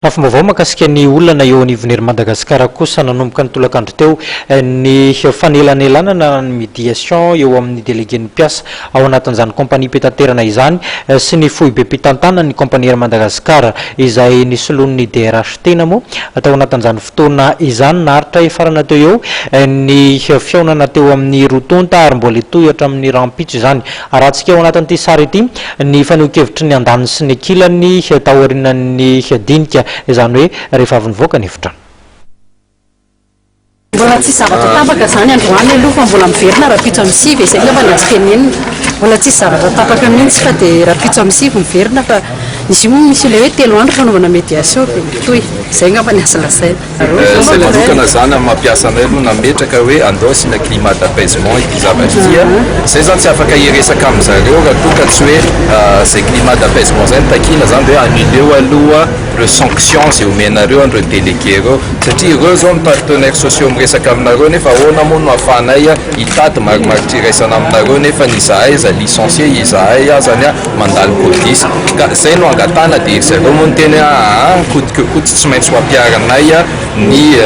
Afambavao makasika ny olana eo anivon'ery Madagasikara kosa nanomboka ny tolakandro teo ny fanelanelana ny médiation eo amin'ny délégué-ny mpiasa ao anatin'izany kompania petaterana izany sy ny foibe mpitantana ny kompania Madagasikara izay nisoloan'ny DRH tena moa atao anatin'izany fotoana izany naharitra efarana teo eo ny fiaonana teo amin'ny rotonta ary mbola toy hatramin'ny rampitso izany arahantsika ao anatin'ity sary ity ny faneho-kevitry ny andany sy ny kilany taorinan'ny dinika izany hoe rehefa avy nivoaka ny hevitra. Mbola tsy zavatra tapaka zany androany aloha fa mbola miverina rapitso amin'ny sivy izay ngamba ny azo tenenina mbola tsy zavatra tapaka mihitsy fa dia rapitso amin'ny sivy miverina fa izy io misy ilay hoe 3 andro fanaovana médiation dia mitohy izay ngamba ny azo lazaina. Izay manokana zany amin'ny mampiasa anay aloha nametraka hoe andao asina climat d'apaisement ity zavatra ity izay zany tsy afaka hiresaka amin'izareo raha toa ka tsy hoe zay climat d'apaisement zay nitakina zany hoe annuleo aloha le sanction zay omenareo andreo délégué reo satria ireo zao ny partenaires sociaux miresaka aminareo nefa ahoana moa no ahafahanay hitady marimaritra iraisana aminareo nefa nizahay za licencié izahay azany mandalo police ka zay no angatana dia zareo moa niteny kodikokody tsy maintsy ho ampiaranay ny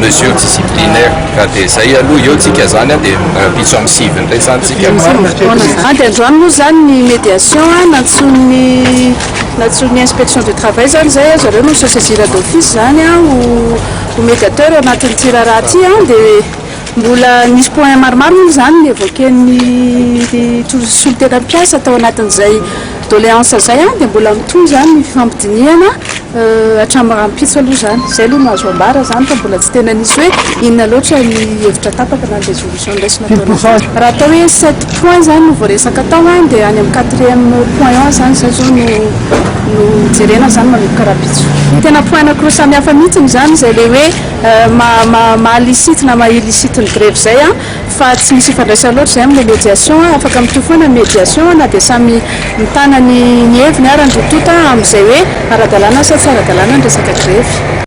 mesure disciplinaire ka dia zay aloha eo tsika zany dia rapitso amin'ny sivy ndray zany tsika dia androany moa zany ny médiation natsony inspection du travail zany zay zareo no saisira d'office zany ho médiateur anatin'ity raha ty dia mbola nisy point maromaro moa zany ny évoquen'ny solotena mpiasa atao anatin'izay doléance zay dia mbola mitohy zany ny fifampidiniana hatramin'ny rampitso aloha zany zay aloha no azo ambara zany fa mbola tsy tena nisy hoe inona loatra ny hevitra tapaka na résolution ndraisina ataona raha atao hoe 7 points zany no voaresaka tao dia any amin'ny 4e point zany zay zao no jerena zany manomboka rapitso tena point anankiroa samihafa mihitsiny zany zay le hoe mahalicite na maha-illicite ny grève zay fa tsy misy ifandraisana loatra zay amin'ny médiation afaka mitohy foana médiation na dia samy mitana ny heviny ary ny rotota amin'izay hoe ara-dalàna sa tsy ara-dalàna ny resaka grève.